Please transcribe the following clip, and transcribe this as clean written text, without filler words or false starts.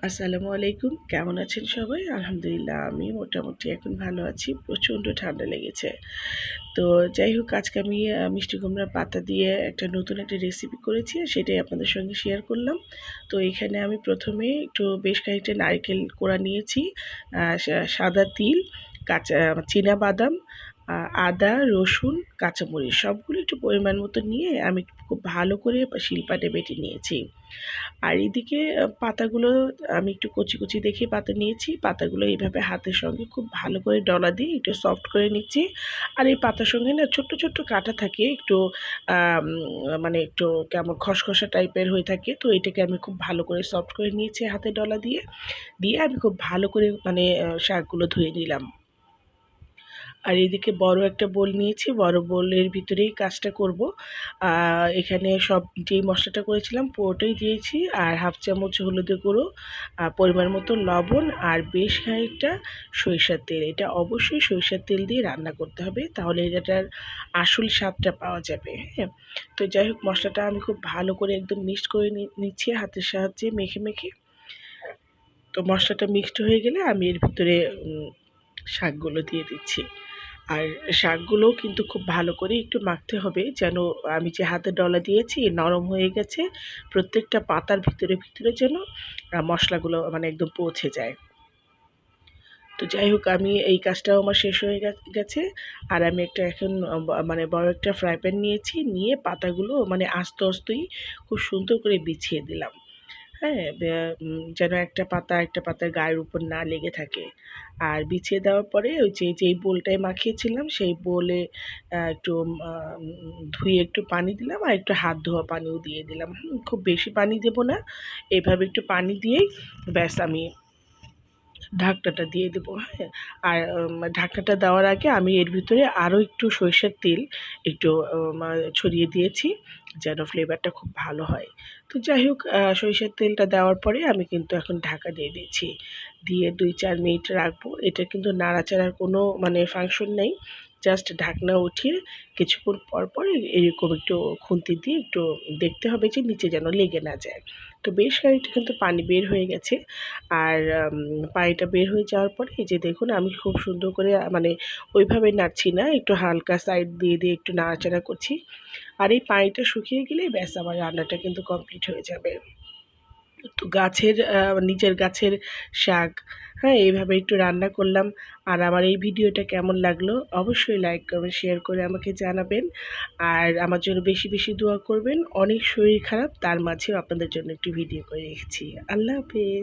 আসসালামু আলাইকুম। কেমন আছেন সবাই? আলহামদুলিল্লাহ আমি মোটামুটি এখন ভালো আছি। প্রচণ্ড ঠান্ডা লেগেছে। তো যাই হোক আজকে আমি মিষ্টি কুমড়ার পাতা দিয়ে নতুন একটা রেসিপি করেছি। সেটাই আপনাদের সঙ্গে শেয়ার করলাম। তো এখানে আমি ১ম এ বেশ খানিকটা নারকেল কোড়া নিয়েছি, সাদা তিল, কাঁচা চিনাবাদাম, আদা, রসুন, কাঁচামরিচ সবগুলো একটু পরিমাণ মতো নিয়ে আমি খুব ভালো করে শিলপাটে বেটে নিয়েছি। আর এদিকে পাতাগুলো আমি একটু কচি, কচি দেখে পাতা নিয়েছি। পাতাগুলো এইভাবে হাতের সঙ্গে খুব ভালো করে ডলা দিয়ে একটু সফট করে নিচ্ছি। আর এই পাতার সঙ্গে না ছোট্ট, ছোট্ট কাঁটা থাকে, একটু আম মানে একটু কেমন খসখসা টাইপের হয়ে থাকে। তো এটাকে আমি খুব ভালো করে সফট করে নিয়েছি হাতে ডলা দিয়ে। দিয়ে আমি খুব ভালো করে শাকগুলো ধুয়ে নিলাম। আর এদিকে বড় একটা বোল নিয়েছি। বড় বোলের ভিতরেই কাজটা করব। এখানে সব যেই মশলাটা করেছিলাম পুরোটাই দিয়েছি। আর 1/2 চামচ হলুদের গুঁড়ো, পরিমাণ মতো লবণ আর বেশ খানিকটা সরিষার তেল। এটা অবশ্যই সরিষার তেল দিয়ে রান্না করতে হবে। তাহলে এটার আসল স্বাদটা পাওয়া যাবে, হ্যাঁ? তো যাই হোক মশলাটা আমি খুব ভালো করে একদম মিক্সড করে নিচ্ছি হাতের সাহায্যে মেখে, মেখে। তো মশলাটা মিক্সড হয়ে গেলে আমি এর ভিতরে শাকগুলো দিয়ে দিচ্ছি। আর শাকগুলোও কিন্তু খুব ভালো করে একটু মাখতে হবে যেন আমি যে হাতে ডলা দিয়েছি নরম হয়ে গেছে। প্রত্যেকটা পাতার ভিতরে, ভিতরে যেন মশলাগুলো মানে একদম পৌঁছে যায়। তো যাই হোক আমি এই কাজটাও আমার শেষ হয়ে গেছে। আর আমি একটা এখন মানে বড় একটা ফ্রাই প্যান নিয়েছি। নিয়ে পাতাগুলো মানে আস্তে, আস্তেই খুব সুন্দর করে বিছিয়ে দিলাম। হ্যাঁ? যেন একটা পাতা একটা পাতার গায়ের উপর না লেগে থাকে। আর বিছিয়ে দেওয়ার পরে ওই যেই বোলটায় মাখিয়েছিলাম সেই বোলে একটু ধুয়ে একটু পানি দিলাম আর একটু হাত ধোয়া পানিও দিয়ে দিলাম। খুব বেশি পানি দেব না। এভাবে একটু পানি দিয়েই ব্যাস আমি ঢাকনাটা দিয়ে দেবো, হ্যাঁ? আর ঢাকনাটা দেওয়ার আগে আমি এর ভিতরে আরও একটু সরিষার তেল একটু ছড়িয়ে দিয়েছি যেন ফ্লেভারটা খুব ভালো হয়। তো যাই হোক সরিষার তেলটা দেওয়ার পরে আমি কিন্তু এখন ঢাকা দিয়ে দিচ্ছি। দিয়ে ২-৪ মিনিট রাখবো। এটা কিন্তু নাড়াচাড়ার কোনো মানে ফাংশন নেই। জাস্ট ঢাকনা উঠিয়ে কিছুক্ষণ পর, পর এরকম একটু খুন্তি দিয়ে একটু দেখতে হবে যে নিচে যেন লেগে না যায়। তো বেশ খানিকটা কিন্তু পানি বের হয়ে গেছে। আর পানিটা বের হয়ে যাওয়ার পরে এই যে দেখুন আমি খুব সুন্দর করে মানে ওইভাবে নাড়ছি না, একটু হালকা সাইড দিয়ে, দিয়ে একটু নাড়াচাড়া করছি। আর এই পানিটা শুকিয়ে গেলেই ব্যাস আমার রান্নাটা কিন্তু কমপ্লিট হয়ে যাবে। তো নিজের গাছের শাক, হ্যাঁ? এইভাবে একটু রান্না করলাম। আর আমার এই ভিডিওটা কেমন লাগলো অবশ্যই লাইক করবেন, শেয়ার করে আমাকে জানাবেন। আর আমার জন্য বেশি, বেশি দোয়া করবেন। অনেক শরীর খারাপ তার মাঝেও আপনাদের জন্য একটু ভিডিও করে রেখেছি। আল্লাহ হাফেজ।